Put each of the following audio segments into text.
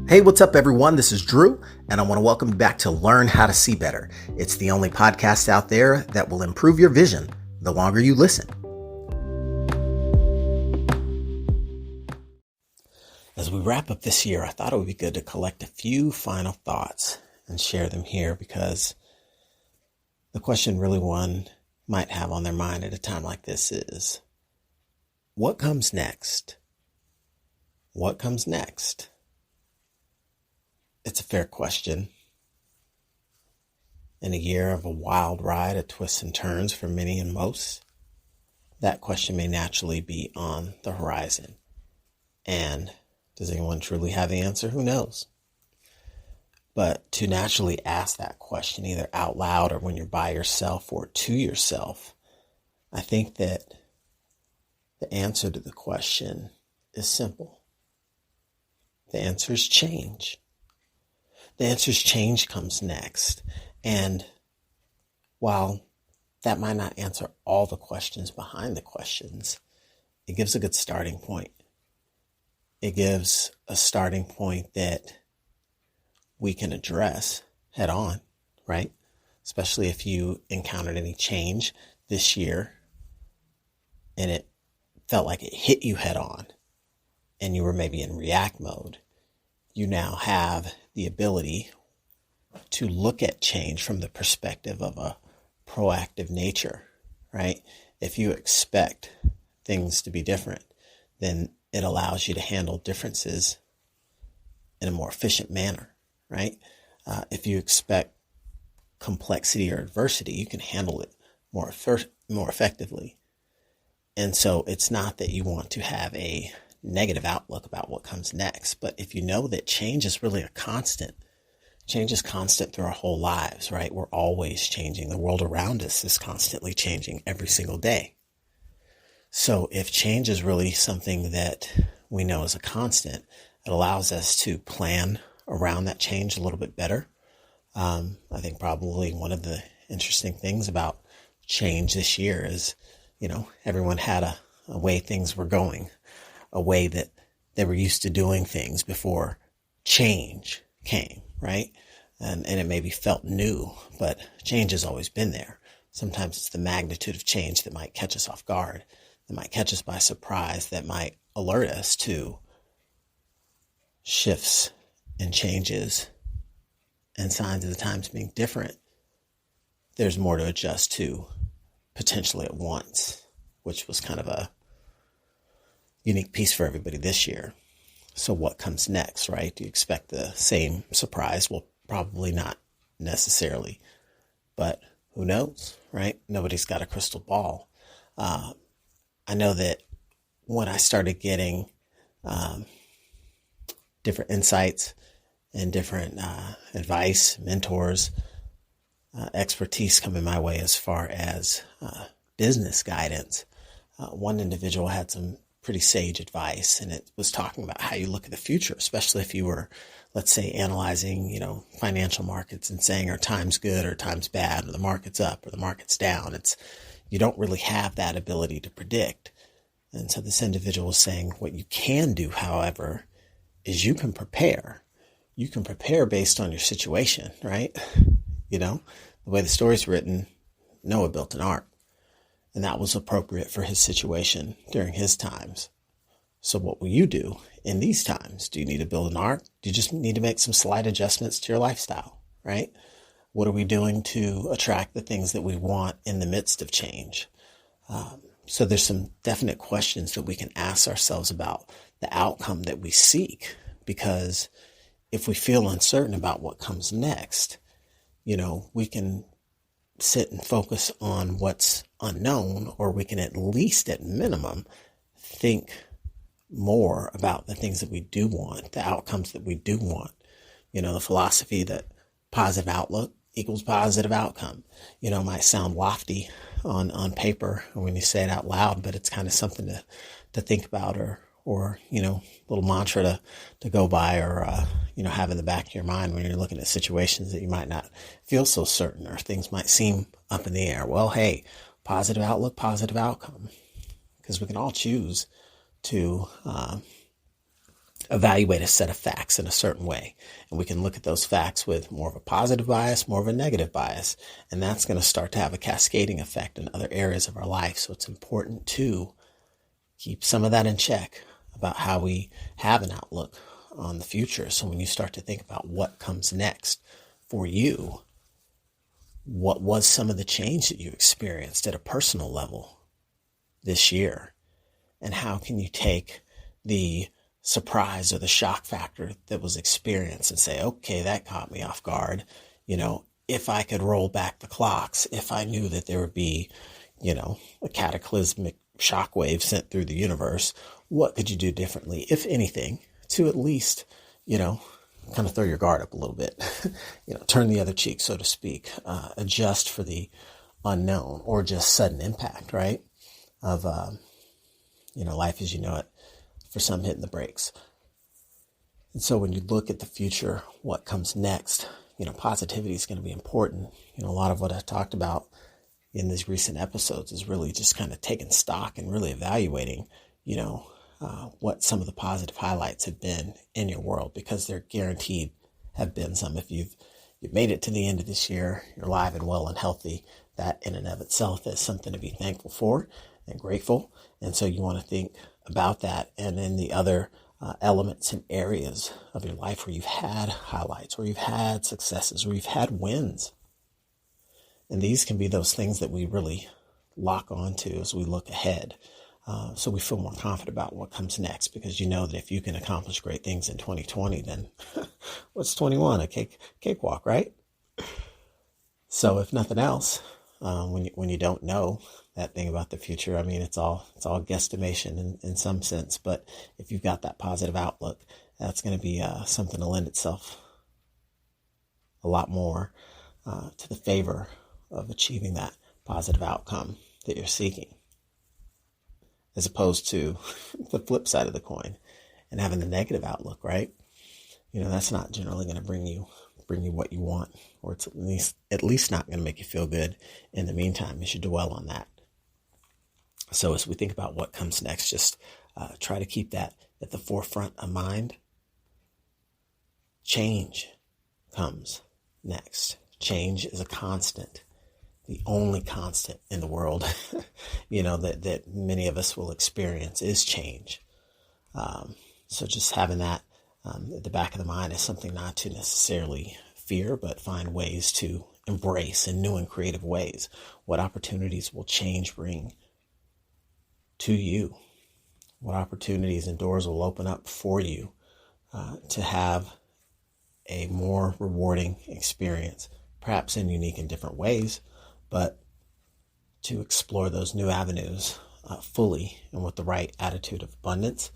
Hey, what's up, everyone? This is Drew, and I want to welcome you back to Learn How to See Better. It's the only podcast out there that will improve your vision the longer you listen. As we wrap up this year, I thought it would be good to collect a few final thoughts and share them here because the question really one might have on their mind at a time like this is, what comes next? What comes next? It's a fair question. In a year of a wild ride of twists and turns for many and most, that question may naturally be on the horizon. And does anyone truly have the answer? Who knows? But to naturally ask that question either out loud or when you're by yourself or to yourself, I think that the answer to the question is simple. The answer is change. The answer is change comes next. And while that might not answer all the questions behind the questions, it gives a good starting point. It gives a starting point that we can address head on, right? Especially if you encountered any change this year and it felt like it hit you head on and you were maybe in react mode. You now have the ability to look at change from the perspective of a proactive nature, right? If you expect things to be different, then it allows you to handle differences in a more efficient manner, right? If you expect complexity or adversity, you can handle it more effectively. And so it's not that you want to have a negative outlook about what comes next. But if you know that change is really a constant, change is constant through our whole lives, right? We're always changing. The world around us is constantly changing every single day. So if change is really something that we know is a constant, it allows us to plan around that change a little bit better. I think probably one of the interesting things about change this year is, everyone had a way things were going, a way that they were used to doing things before change came, right? And it maybe felt new, but change has always been there. Sometimes it's the magnitude of change that might catch us off guard, that might catch us by surprise, that might alert us to shifts and changes and signs of the times being different. There's more to adjust to potentially at once, which was kind of a unique piece for everybody this year. So what comes next, right? Do you expect the same surprise? Well, probably not necessarily, but who knows, right? Nobody's got a crystal ball. I know that when I started getting different insights and different advice, mentors, expertise coming my way as far as business guidance, one individual had some pretty sage advice, and it was talking about how you look at the future, especially if you were, let's say, analyzing, financial markets and saying, are times good or times bad, or the market's up or the market's down. You don't really have that ability to predict. And so this individual was saying, what you can do, however, is you can prepare. You can prepare based on your situation, right? The way the story's written, Noah built an ark. And that was appropriate for his situation during his times. So what will you do in these times? Do you need to build an ark? Do you just need to make some slight adjustments to your lifestyle, right? What are we doing to attract the things that we want in the midst of change? So there's some definite questions that we can ask ourselves about the outcome that we seek. Because if we feel uncertain about what comes next, we can sit and focus on what's unknown, or we can at least, at minimum, think more about the things that we do want, the outcomes that we do want. The philosophy that positive outlook equals positive outcome, might sound lofty on paper when you say it out loud, but it's kind of something to think about or little mantra to go by or, have in the back of your mind when you're looking at situations that you might not feel so certain or things might seem up in the air. Well, hey, positive outlook, positive outcome, because we can all choose to evaluate a set of facts in a certain way. And we can look at those facts with more of a positive bias, more of a negative bias. And that's going to start to have a cascading effect in other areas of our life. So it's important to keep some of that in check about how we have an outlook on the future. So when you start to think about what comes next for you, what was some of the change that you experienced at a personal level this year? And how can you take the surprise or the shock factor that was experienced and say, okay, that caught me off guard. If I could roll back the clocks, if I knew that there would be, a cataclysmic shockwave sent through the universe, what could you do differently, if anything, to at least, kind of throw your guard up a little bit, turn the other cheek, so to speak, adjust for the unknown or just sudden impact, right? Of, life as you know it, for some hitting the brakes. And so when you look at the future, what comes next, positivity is going to be important. A lot of what I talked about in these recent episodes is really just kind of taking stock and really evaluating, what some of the positive highlights have been in your world, because they're guaranteed have been some. If you've made it to the end of this year, you're alive and well and healthy, that in and of itself is something to be thankful for and grateful. And so you want to think about that. And then the other elements and areas of your life where you've had highlights, where you've had successes, where you've had wins. And these can be those things that we really lock onto as we look ahead. So we feel more confident about what comes next, because you know that if you can accomplish great things in 2020, then what's 21? A cakewalk, right? So if nothing else, when you don't know that thing about the future, I mean, it's all guesstimation in some sense. But if you've got that positive outlook, that's going to be something to lend itself a lot more to the favor of achieving that positive outcome that you're seeking, as opposed to the flip side of the coin and having the negative outlook, right? That's not generally going to bring you what you want, or it's at least not going to make you feel good. In the meantime, you should dwell on that. So as we think about what comes next, just try to keep that at the forefront of mind. Change comes next. Change is a constant. The only constant in the world, that many of us will experience is change. So just having that at the back of the mind is something not to necessarily fear, but find ways to embrace in new and creative ways. What opportunities will change bring to you? What opportunities and doors will open up for you to have a more rewarding experience, perhaps in unique and different ways, but to explore those new avenues fully and with the right attitude of abundance.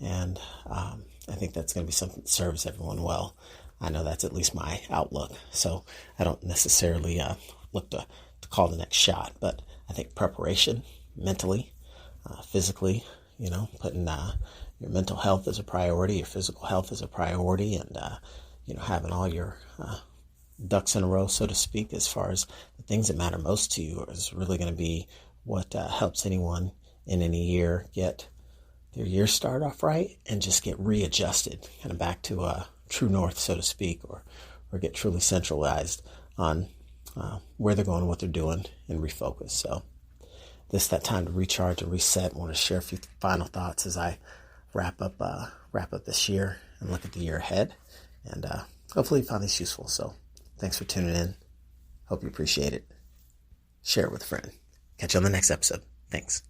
And I think that's going to be something that serves everyone well. I know that's at least my outlook. So I don't necessarily look to call the next shot, but I think preparation mentally, physically, putting your mental health as a priority, your physical health as a priority, and, having all your ducks in a row, so to speak, as far as the things that matter most to you is really going to be what helps anyone in any year get their year start off right and just get readjusted, kind of back to a true north, so to speak, or get truly centralized on where they're going, what they're doing, and refocus. So that time to recharge and reset. I want to share a few final thoughts as I wrap up this year and look at the year ahead, and hopefully you found this useful. So thanks for tuning in. Hope you appreciate it. Share it with a friend. Catch you on the next episode. Thanks.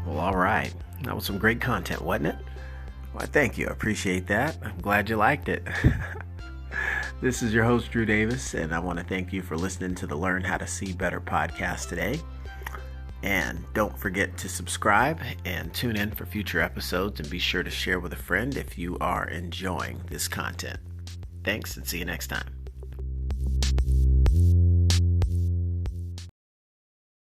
Well, all right. That was some great content, wasn't it? Why, thank you. I appreciate that. I'm glad you liked it. This is your host, Drew Davis, and I want to thank you for listening to the Learn How to See Better podcast today. And don't forget to subscribe and tune in for future episodes, and be sure to share with a friend if you are enjoying this content. Thanks, and see you next time.